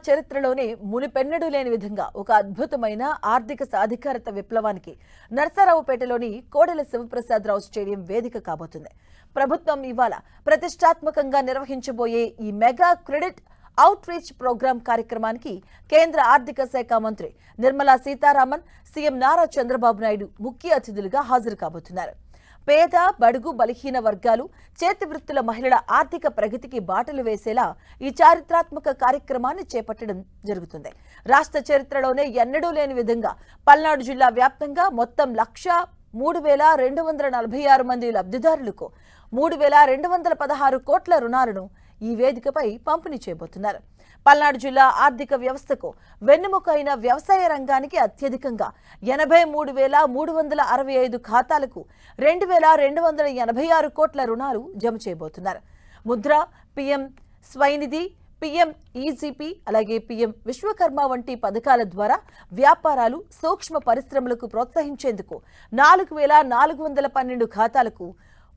చరిత్రలోనే మునిపెన్నడూ లేని విధంగా ఒక అద్భుతమైన ఆర్థిక సాధికారత విప్లవానికి నర్సరావుపేటలోని కోడెల శివప్రసాదరావు స్టేడియం వేదిక కాబోతుంది. ప్రభుత్వం ఇవాళ ప్రతిష్టాత్మకంగా నిర్వహించబోయే ఈ mega credit outreach program కార్యక్రమానికి కేంద్ర ఆర్థిక శాఖ మంత్రి నిర్మలా సీతారామన్, సీఎం నారా చంద్రబాబు నాయుడు ముఖ్య అతిథులుగా హాజరు కాబోతున్నారు. పేద, బడుగు, బలహీన వర్గాలు, చేతి వృత్తుల మహిళల ఆర్థిక ప్రగతికి బాటలు వేసేలా ఈ చారిత్రాత్మక కార్యక్రమాన్ని చేపట్టడం జరుగుతుంది. రాష్ట్ర చరిత్రలోనే ఎన్నడూ లేని విధంగా పల్నాడు జిల్లా వ్యాప్తంగా మొత్తం 1,03,246 మంది లబ్ధిదారులకు 3,216 కోట్ల రుణాలను ఈ వేదికపై పంపిణీ చేయబోతున్నారు. పల్నాడు జిల్లా ఆర్థిక వ్యవస్థకు వెన్నెముక అయిన వ్యవసాయ రంగానికి అత్యధికంగా 83,365 ఖాతాలకు 2,286 కోట్ల రుణాలు జమ చేయబోతున్నారు. Mudra, PM Svanidhi, PM EGP, అలాగే పీఎం విశ్వకర్మ వంటి పథకాల ద్వారా వ్యాపారాలు, సూక్ష్మ పరిశ్రమలకు ప్రోత్సహించేందుకు 4,412 ఖాతాలకు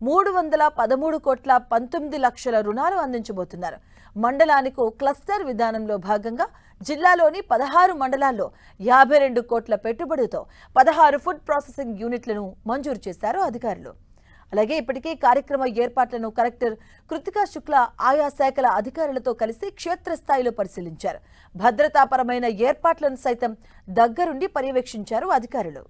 313 కోట్ల 19 లక్షల రుణాలు అందించబోతున్నారు. మండలానికి క్లస్టర్ విధానంలో భాగంగా జిల్లాలోని 16 మండలాల్లో 52 కోట్ల పెట్టుబడితో 16 ఫుడ్ ప్రాసెసింగ్ యూనిట్లను మంజూరు చేశారు అధికారులు. అలాగే ఇప్పటికే కార్యక్రమ ఏర్పాట్లను కలెక్టర్ కృతికా శుక్లా ఆయా శాఖల అధికారులతో కలిసి క్షేత్రస్థాయిలో పరిశీలించారు. భద్రతాపరమైన ఏర్పాట్లను సైతం దగ్గరుండి పర్యవేక్షించారు అధికారులు.